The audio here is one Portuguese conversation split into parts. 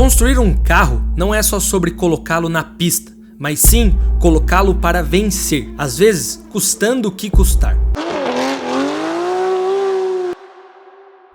Construir um carro não é só sobre colocá-lo na pista, mas sim colocá-lo para vencer, às vezes custando o que custar.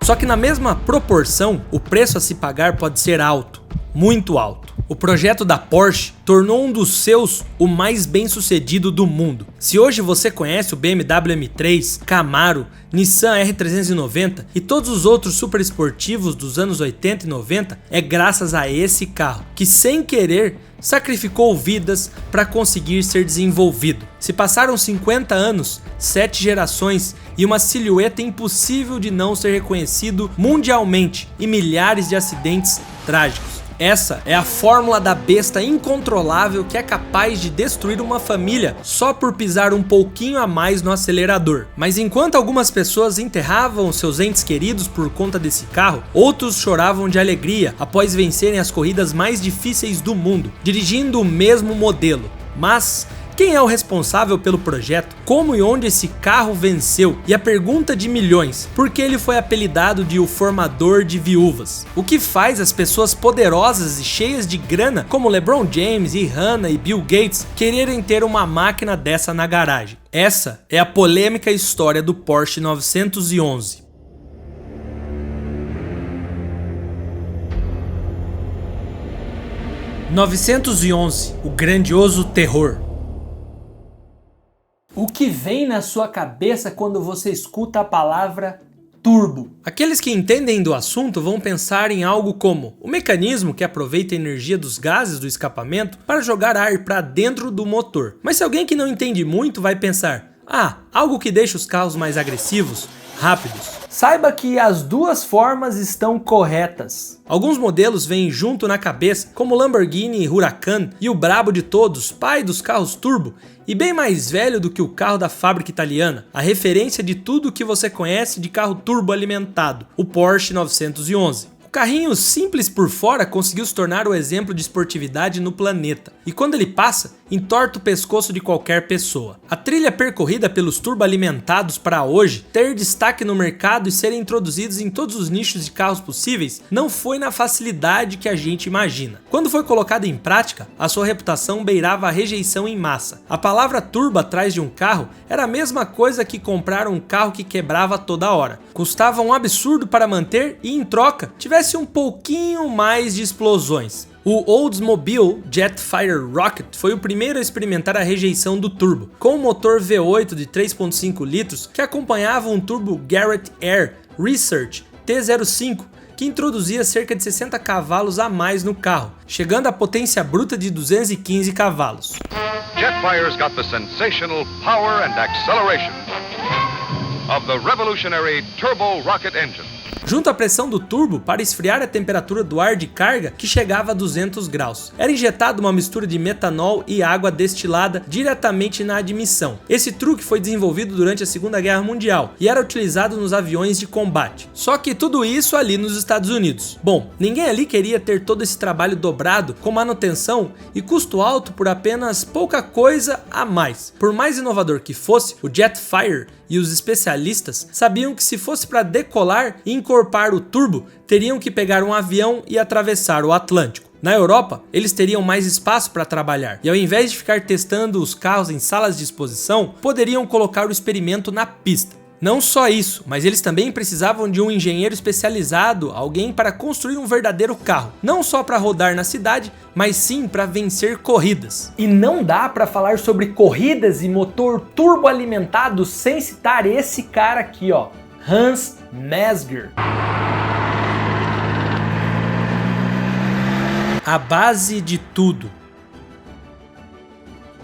Só que na mesma proporção, o preço a se pagar pode ser alto, muito alto. O projeto da Porsche tornou um dos seus o mais bem-sucedido do mundo. Se hoje você conhece o BMW M3, Camaro, Nissan R390 e todos os outros super esportivos dos anos 80 e 90, é graças a esse carro, que sem querer sacrificou vidas para conseguir ser desenvolvido. Se passaram 50 anos, 7 gerações e uma silhueta impossível de não ser reconhecido mundialmente e milhares de acidentes trágicos. Essa é a fórmula da besta incontrolável que é capaz de destruir uma família só por pisar um pouquinho a mais no acelerador. Mas enquanto algumas pessoas enterravam seus entes queridos por conta desse carro, outros choravam de alegria após vencerem as corridas mais difíceis do mundo, dirigindo o mesmo modelo. Mas quem é o responsável pelo projeto? Como e onde esse carro venceu? E a pergunta de milhões, por que ele foi apelidado de o formador de viúvas? O que faz as pessoas poderosas e cheias de grana, como LeBron James, Rihanna e Bill Gates, quererem ter uma máquina dessa na garagem? Essa é a polêmica história do Porsche 911. O grandioso terror. O que vem na sua cabeça quando você escuta a palavra turbo? Aqueles que entendem do assunto vão pensar em algo como o mecanismo que aproveita a energia dos gases do escapamento para jogar ar para dentro do motor. Mas se alguém que não entende muito vai pensar, algo que deixa os carros mais agressivos, rápidos. Saiba que as duas formas estão corretas. Alguns modelos vêm junto na cabeça, como o Lamborghini Huracan e o brabo de todos, pai dos carros turbo, e bem mais velho do que o carro da fábrica italiana, a referência de tudo que você conhece de carro turbo alimentado, o Porsche 911. O carrinho simples por fora conseguiu se tornar o exemplo de esportividade no planeta, e quando ele passa, entorta o pescoço de qualquer pessoa. A trilha percorrida pelos turboalimentados para hoje ter destaque no mercado e serem introduzidos em todos os nichos de carros possíveis não foi na facilidade que a gente imagina. Quando foi colocada em prática, a sua reputação beirava a rejeição em massa. A palavra turbo atrás de um carro era a mesma coisa que comprar um carro que quebrava toda hora. Custava um absurdo para manter e, em troca, tivesse um pouquinho mais de explosões. O Oldsmobile Jetfire Rocket foi o primeiro a experimentar a rejeição do turbo, com um motor V8 de 3.5 litros que acompanhava um turbo Garrett Air Research T05, que introduzia cerca de 60 cavalos a mais no carro, chegando à potência bruta de 215 cavalos. Jetfire's got the sensational power and acceleration of the revolutionary turbo rocket engine. Junto à pressão do turbo para esfriar a temperatura do ar de carga que chegava a 200 graus. Era injetada uma mistura de metanol e água destilada diretamente na admissão. Esse truque foi desenvolvido durante a Segunda Guerra Mundial e era utilizado nos aviões de combate. Só que tudo isso ali nos Estados Unidos. Bom, ninguém ali queria ter todo esse trabalho dobrado com manutenção e custo alto por apenas pouca coisa a mais. Por mais inovador que fosse, o Jetfire e os especialistas sabiam que se fosse para decolar e incorporar o turbo, teriam que pegar um avião e atravessar o Atlântico. Na Europa, eles teriam mais espaço para trabalhar, e ao invés de ficar testando os carros em salas de exposição, poderiam colocar o experimento na pista. Não só isso, mas eles também precisavam de um engenheiro especializado, alguém para construir um verdadeiro carro, não só para rodar na cidade, mas sim para vencer corridas. E não dá para falar sobre corridas e motor turbo alimentado sem citar esse cara aqui, Hans Mezger. A base de tudo.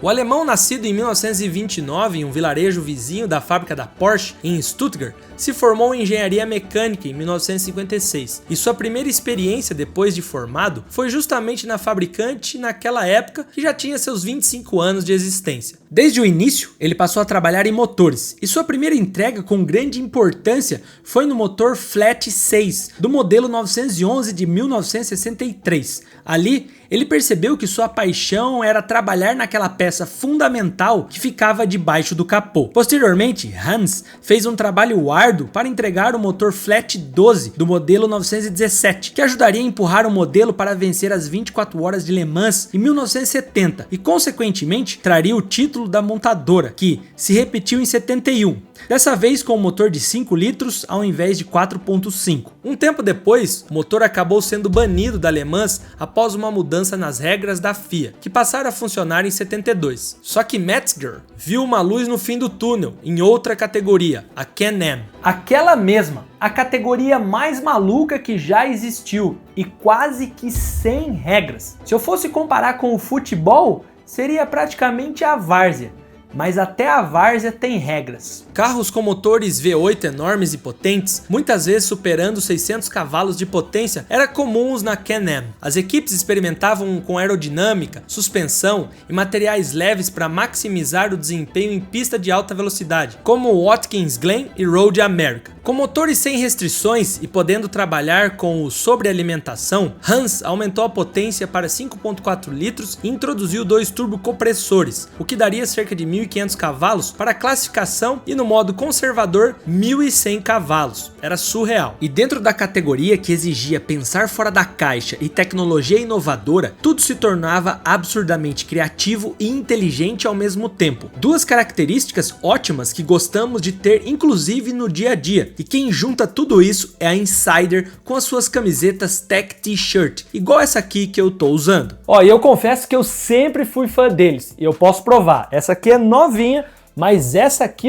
O alemão, nascido em 1929 em um vilarejo vizinho da fábrica da Porsche, em Stuttgart, se formou em engenharia mecânica em 1956, e sua primeira experiência depois de formado foi justamente na fabricante naquela época, que já tinha seus 25 anos de existência. Desde o início, ele passou a trabalhar em motores, e sua primeira entrega com grande importância foi no motor Flat 6, do modelo 911 de 1963. Ali, ele percebeu que sua paixão era trabalhar naquela peça peça fundamental que ficava debaixo do capô. Posteriormente, Hans fez um trabalho árduo para entregar o motor Flat 12 do modelo 917, que ajudaria a empurrar o modelo para vencer as 24 horas de Le Mans em 1970 e, consequentemente, traria o título da montadora, que se repetiu em 71. Dessa vez com um motor de 5 litros ao invés de 4.5. Um tempo depois, o motor acabou sendo banido da Le Mans após uma mudança nas regras da FIA, que passaram a funcionar em 72. Só que Metzger viu uma luz no fim do túnel em outra categoria, a Can-Am. Aquela mesma, a categoria mais maluca que já existiu e quase que sem regras. Se eu fosse comparar com o futebol, seria praticamente a várzea. Mas até a várzea tem regras. Carros com motores V8 enormes e potentes, muitas vezes superando 600 cavalos de potência, eram comuns na Can-Am. As equipes experimentavam com aerodinâmica, suspensão e materiais leves para maximizar o desempenho em pista de alta velocidade, como o Watkins Glen e Road America. Com motores sem restrições e podendo trabalhar com o sobrealimentação, Hans aumentou a potência para 5.4 litros e introduziu 2 turbocompressores, o que daria cerca de 1.500 cavalos para a classificação e no modo conservador 1.100 cavalos. Era surreal. E dentro da categoria que exigia pensar fora da caixa e tecnologia inovadora, tudo se tornava absurdamente criativo e inteligente ao mesmo tempo. Duas características ótimas que gostamos de ter inclusive no dia a dia. E quem junta tudo isso é a Insider com as suas camisetas Tech T-Shirt, igual essa aqui que eu tô usando. E eu confesso que eu sempre fui fã deles, e eu posso provar. Essa aqui é novinha, mas essa aqui,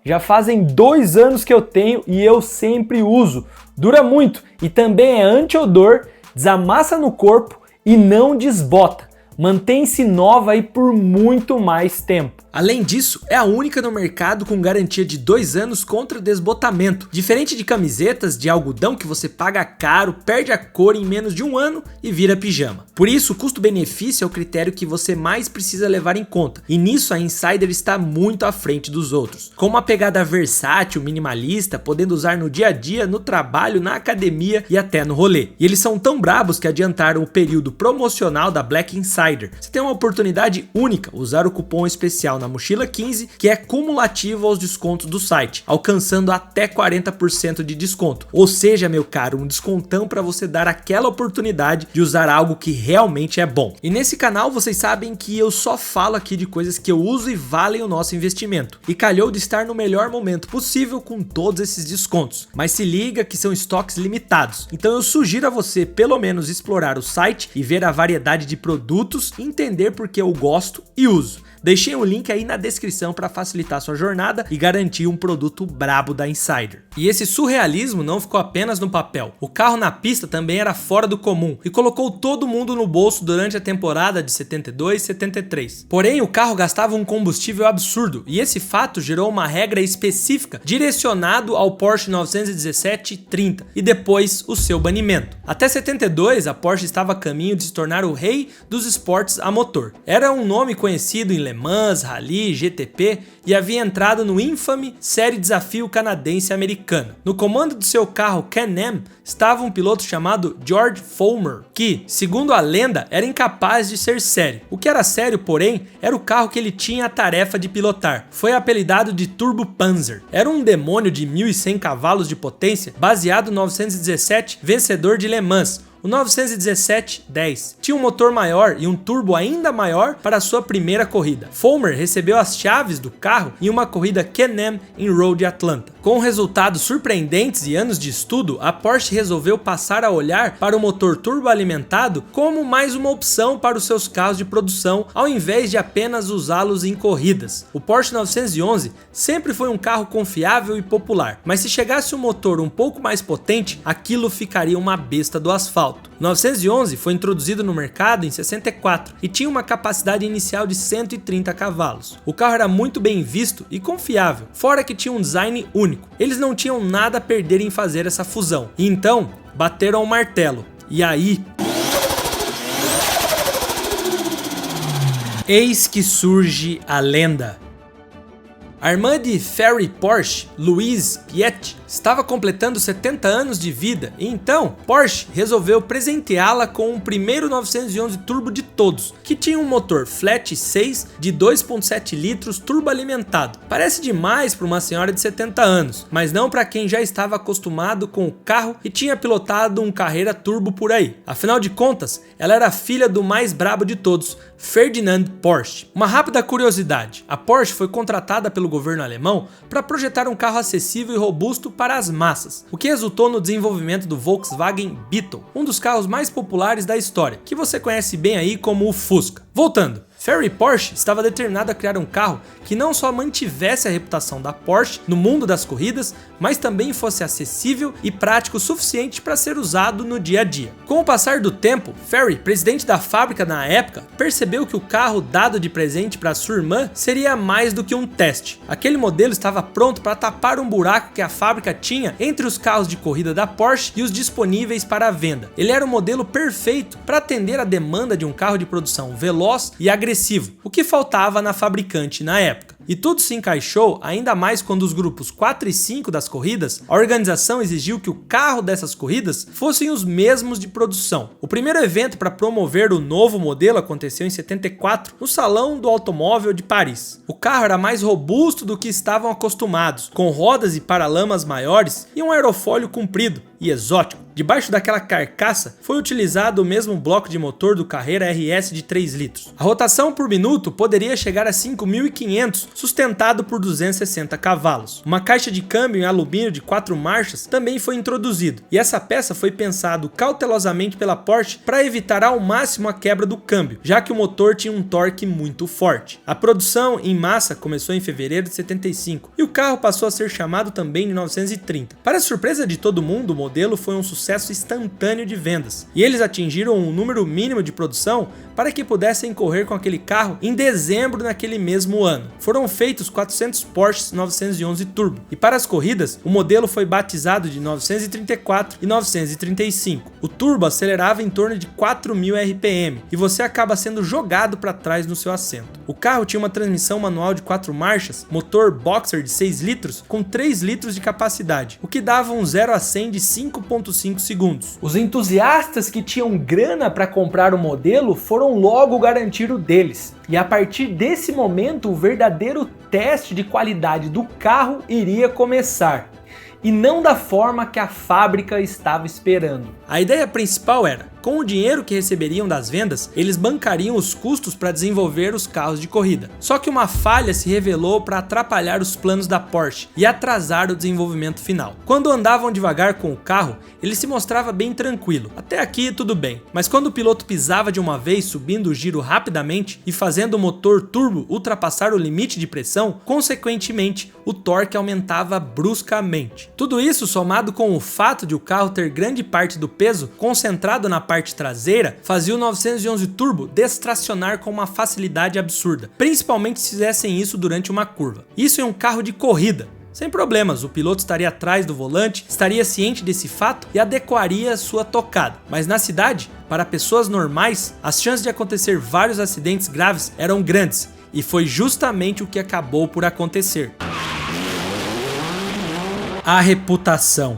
já fazem 2 anos que eu tenho e eu sempre uso. Dura muito e também é anti-odor, desamassa no corpo e não desbota. Mantém-se nova aí por muito mais tempo. Além disso, é a única no mercado com garantia de 2 anos contra desbotamento, diferente de camisetas de algodão que você paga caro, perde a cor em menos de 1 ano e vira pijama. Por isso, o custo-benefício é o critério que você mais precisa levar em conta, e nisso a Insider está muito à frente dos outros. Com uma pegada versátil, minimalista, podendo usar no dia a dia, no trabalho, na academia e até no rolê. E eles são tão brabos que adiantaram o período promocional da Black Insider. Você tem uma oportunidade única, usar o cupom especial na mochila 15, que é cumulativo aos descontos do site, alcançando até 40% de desconto. Ou seja, meu caro, um descontão para você dar aquela oportunidade de usar algo que realmente é bom. E nesse canal vocês sabem que eu só falo aqui de coisas que eu uso e valem o nosso investimento. E calhou de estar no melhor momento possível com todos esses descontos. Mas se liga que são estoques limitados. Então eu sugiro a você pelo menos explorar o site e ver a variedade de produtos e entender porque eu gosto e uso. Deixei um link aí na descrição para facilitar sua jornada e garantir um produto brabo da Insider. E esse surrealismo não ficou apenas no papel. O carro na pista também era fora do comum e colocou todo mundo no bolso durante a temporada de 72 e 73. Porém, o carro gastava um combustível absurdo e esse fato gerou uma regra específica direcionado ao Porsche 917-30 e depois o seu banimento. Até 72, a Porsche estava a caminho de se tornar o rei dos esportes a motor. Era um nome conhecido em Le Mans, Rally, GTP e havia entrado no infame Série Desafio Canadense-Americano. No comando do seu carro Can-Am estava um piloto chamado George Follmer, que, segundo a lenda, era incapaz de ser sério. O que era sério, porém, era o carro que ele tinha a tarefa de pilotar. Foi apelidado de Turbo Panzer. Era um demônio de 1.100 cavalos de potência, baseado no 917, vencedor de Le Mans. O 917-10 tinha um motor maior e um turbo ainda maior para sua primeira corrida. Follmer recebeu as chaves do carro em uma corrida Can-Am em Road Atlanta. Com resultados surpreendentes e anos de estudo, a Porsche resolveu passar a olhar para o motor turboalimentado como mais uma opção para os seus carros de produção, ao invés de apenas usá-los em corridas. O Porsche 911 sempre foi um carro confiável e popular, mas se chegasse um motor um pouco mais potente, aquilo ficaria uma besta do asfalto. O 911 foi introduzido no mercado em 64 e tinha uma capacidade inicial de 130 cavalos. O carro era muito bem visto e confiável, fora que tinha um design único. Eles não tinham nada a perder em fazer essa fusão, e então bateram o martelo. E aí... eis que surge a lenda. A irmã de Ferry Porsche, Louise Piet, estava completando 70 anos de vida e então Porsche resolveu presenteá-la com o primeiro 911 Turbo de todos, que tinha um motor flat 6 de 2.7 litros turbo alimentado. Parece demais para uma senhora de 70 anos, mas não para quem já estava acostumado com o carro e tinha pilotado um Carrera Turbo por aí. Afinal de contas, ela era filha do mais brabo de todos, Ferdinand Porsche. Uma rápida curiosidade, a Porsche foi contratada pelo governo alemão para projetar um carro acessível e robusto para as massas, o que resultou no desenvolvimento do Volkswagen Beetle, um dos carros mais populares da história, que você conhece bem aí como o Fusca. Voltando, Ferry Porsche estava determinado a criar um carro que não só mantivesse a reputação da Porsche no mundo das corridas, mas também fosse acessível e prático o suficiente para ser usado no dia a dia. Com o passar do tempo, Ferry, presidente da fábrica na época, percebeu que o carro dado de presente para sua irmã seria mais do que um teste. Aquele modelo estava pronto para tapar um buraco que a fábrica tinha entre os carros de corrida da Porsche e os disponíveis para a venda. Ele era o modelo perfeito para atender a demanda de um carro de produção veloz e agressivo, o que faltava na fabricante na época. E tudo se encaixou ainda mais quando os grupos 4 e 5 das corridas, a organização exigiu que o carro dessas corridas fossem os mesmos de produção. O primeiro evento para promover o novo modelo aconteceu em 74, no Salão do Automóvel de Paris. O carro era mais robusto do que estavam acostumados, com rodas e paralamas maiores e um aerofólio comprido e exótico. Debaixo daquela carcaça foi utilizado o mesmo bloco de motor do Carrera RS de 3 litros. A rotação por minuto poderia chegar a 5.500, sustentado por 260 cavalos. Uma caixa de câmbio em alumínio de 4 marchas também foi introduzido, e essa peça foi pensado cautelosamente pela Porsche para evitar ao máximo a quebra do câmbio, já que o motor tinha um torque muito forte. A produção em massa começou em fevereiro de 75 e o carro passou a ser chamado também de 930. Para surpresa de todo mundo, o modelo foi um sucesso instantâneo de vendas, e eles atingiram um número mínimo de produção para que pudessem correr com aquele carro em dezembro naquele mesmo ano. Foram feitos 400 Porsche 911 Turbo, e para as corridas, o modelo foi batizado de 934 e 935. O Turbo acelerava em torno de 4.000 RPM, e você acaba sendo jogado para trás no seu assento. O carro tinha uma transmissão manual de 4 marchas, motor boxer de 6 litros com 3 litros de capacidade, o que dava um 0 a 100 de 5.5 segundos. Os entusiastas que tinham grana para comprar o modelo foram logo garantir o deles. E a partir desse momento, o verdadeiro teste de qualidade do carro iria começar. E não da forma que a fábrica estava esperando. A ideia principal era, com o dinheiro que receberiam das vendas, eles bancariam os custos para desenvolver os carros de corrida. Só que uma falha se revelou para atrapalhar os planos da Porsche e atrasar o desenvolvimento final. Quando andavam devagar com o carro, ele se mostrava bem tranquilo. Até aqui tudo bem, mas quando o piloto pisava de uma vez subindo o giro rapidamente e fazendo o motor turbo ultrapassar o limite de pressão, consequentemente o torque aumentava bruscamente. Tudo isso somado com o fato de o carro ter grande parte do peso concentrado na parte traseira, fazia o 911 Turbo destracionar com uma facilidade absurda, principalmente se fizessem isso durante uma curva. Isso em um carro de corrida. Sem problemas, o piloto estaria atrás do volante, estaria ciente desse fato e adequaria sua tocada. Mas na cidade, para pessoas normais, as chances de acontecer vários acidentes graves eram grandes, e foi justamente o que acabou por acontecer. A reputação.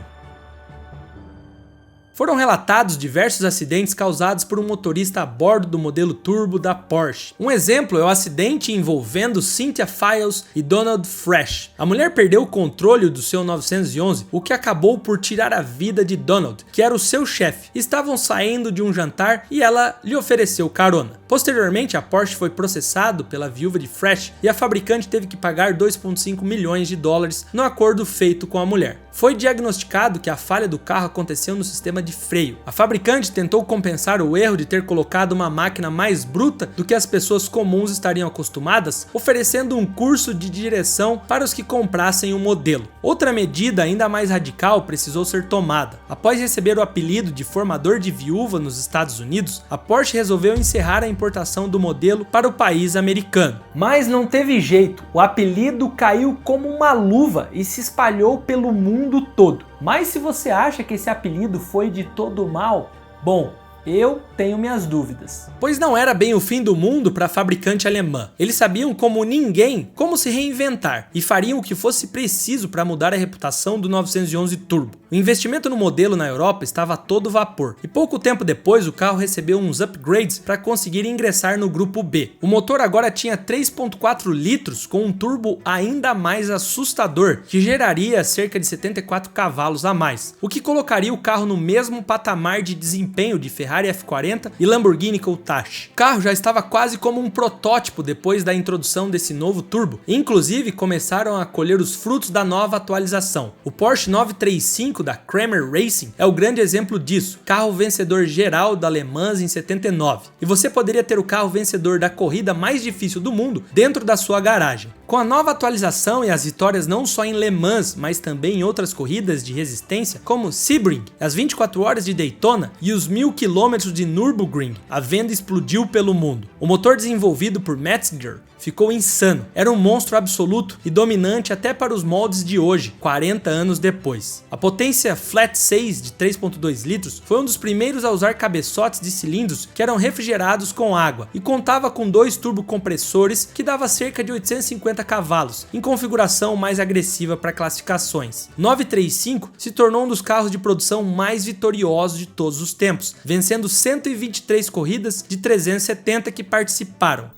Foram relatados diversos acidentes causados por um motorista a bordo do modelo turbo da Porsche. Um exemplo é o acidente envolvendo Cynthia Files e Donald Fresh. A mulher perdeu o controle do seu 911, o que acabou por tirar a vida de Donald, que era o seu chefe. Estavam saindo de um jantar e ela lhe ofereceu carona. Posteriormente, a Porsche foi processado pela viúva de Fresh e a fabricante teve que pagar 2,5 milhões de dólares no acordo feito com a mulher. Foi diagnosticado que a falha do carro aconteceu no sistema de freio. A fabricante tentou compensar o erro de ter colocado uma máquina mais bruta do que as pessoas comuns estariam acostumadas, oferecendo um curso de direção para os que comprassem o modelo. Outra medida ainda mais radical precisou ser tomada. Após receber o apelido de formador de viúva nos Estados Unidos, a Porsche resolveu encerrar a importação do modelo para o país americano. Mas não teve jeito, o apelido caiu como uma luva e se espalhou pelo mundo todo. Mas se você acha que esse apelido foi de todo mal, bom, Eu tenho minhas dúvidas. Pois não era bem o fim do mundo para a fabricante alemã. Eles sabiam como ninguém como se reinventar e fariam o que fosse preciso para mudar a reputação do 911 Turbo. O investimento no modelo na Europa estava a todo vapor e pouco tempo depois o carro recebeu uns upgrades para conseguir ingressar no grupo B. O motor agora tinha 3.4 litros com um turbo ainda mais assustador que geraria cerca de 74 cavalos a mais, o que colocaria o carro no mesmo patamar de desempenho de Ferrari F40 e Lamborghini Countach. O carro já estava quase como um protótipo depois da introdução desse novo turbo, e inclusive começaram a colher os frutos da nova atualização. O Porsche 935 da Kramer Racing é o grande exemplo disso, carro vencedor geral da Le Mans em 79, e você poderia ter o carro vencedor da corrida mais difícil do mundo dentro da sua garagem. Com a nova atualização e as vitórias não só em Le Mans, mas também em outras corridas de resistência, como Sebring, as 24 horas de Daytona e os 1000 km de Nürburgring, a venda explodiu pelo mundo. O motor desenvolvido por Metzger ficou insano, era um monstro absoluto e dominante até para os moldes de hoje, 40 anos depois. A potência Flat 6 de 3.2 litros foi um dos primeiros a usar cabeçotes de cilindros que eram refrigerados com água e contava com 2 turbocompressores que dava cerca de 850 cavalos, em configuração mais agressiva para classificações. 935 se tornou um dos carros de produção mais vitoriosos de todos os tempos, vencendo 123 corridas de 370 que participaram.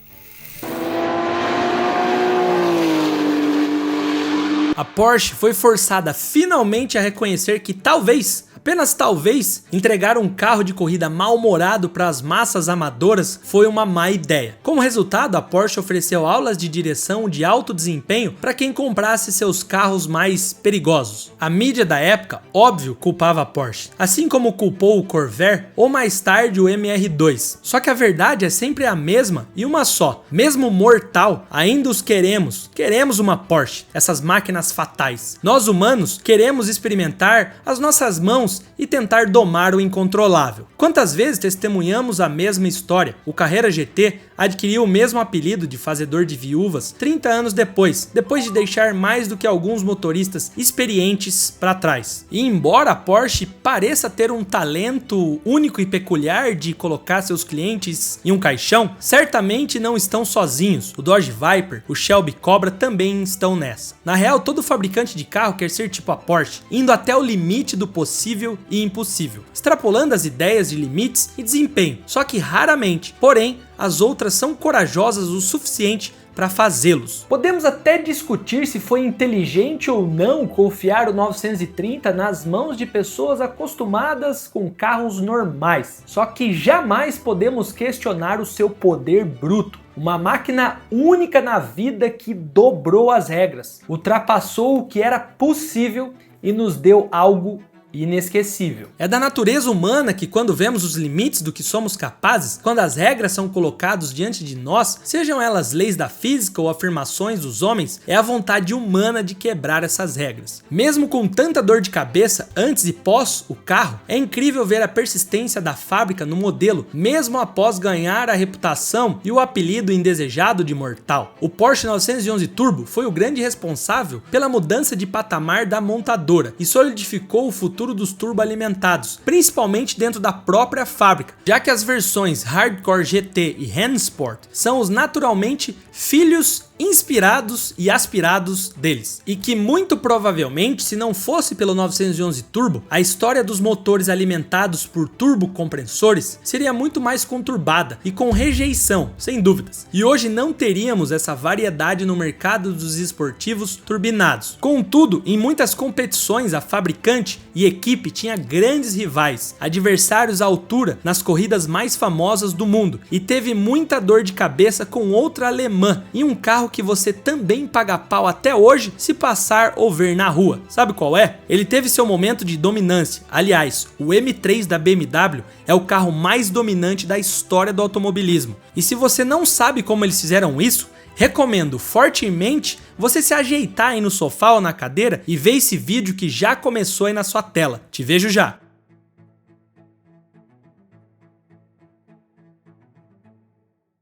A Porsche foi forçada finalmente a reconhecer que talvez, apenas talvez, entregar um carro de corrida mal-humorado para as massas amadoras foi uma má ideia. Como resultado, a Porsche ofereceu aulas de direção de alto desempenho para quem comprasse seus carros mais perigosos. A mídia da época, óbvio, culpava a Porsche, assim como culpou o Corvair ou mais tarde o MR2. Só que a verdade é sempre a mesma e uma só. Mesmo mortal, ainda os queremos. Queremos uma Porsche, essas máquinas fatais. Nós humanos queremos experimentar as nossas mãos e tentar domar o incontrolável. Quantas vezes testemunhamos a mesma história? O Carrera GT adquiriu o mesmo apelido de fazedor de viúvas 30 anos depois de deixar mais do que alguns motoristas experientes para trás. E embora a Porsche pareça ter um talento único e peculiar de colocar seus clientes em um caixão, certamente não estão sozinhos. O Dodge Viper, o Shelby Cobra também estão nessa. Na real, todo fabricante de carro quer ser tipo a Porsche, indo até o limite do possível e impossível, extrapolando as ideias de limites e desempenho, só que raramente, porém, as outras são corajosas o suficiente para fazê-los. Podemos até discutir se foi inteligente ou não confiar o 930 nas mãos de pessoas acostumadas com carros normais, só que jamais podemos questionar o seu poder bruto. Uma máquina única na vida que dobrou as regras, ultrapassou o que era possível e nos deu algo inesquecível. É da natureza humana que quando vemos os limites do que somos capazes, quando as regras são colocadas diante de nós, sejam elas leis da física ou afirmações dos homens, é a vontade humana de quebrar essas regras. Mesmo com tanta dor de cabeça antes e pós o carro, é incrível ver a persistência da fábrica no modelo, mesmo após ganhar a reputação e o apelido indesejado de mortal. O Porsche 911 Turbo foi o grande responsável pela mudança de patamar da montadora e solidificou o futuro dos turboalimentados, principalmente dentro da própria fábrica, já que as versões Hardcore GT e Rennsport são os naturalmente filhos inspirados e aspirados deles, e que muito provavelmente, se não fosse pelo 911 Turbo, a história dos motores alimentados por turbocompressores seria muito mais conturbada e com rejeição, sem dúvidas. E hoje não teríamos essa variedade no mercado dos esportivos turbinados. Contudo, em muitas competições a fabricante e equipe tinha grandes rivais, adversários à altura nas corridas mais famosas do mundo, e teve muita dor de cabeça com outra alemã e um carro que você também paga pau até hoje se passar ou ver na rua. Sabe qual é? Ele teve seu momento de dominância. Aliás, o M3 da BMW é o carro mais dominante da história do automobilismo. E se você não sabe como eles fizeram isso, recomendo fortemente você se ajeitar aí no sofá ou na cadeira e ver esse vídeo que já começou aí na sua tela. Te vejo já!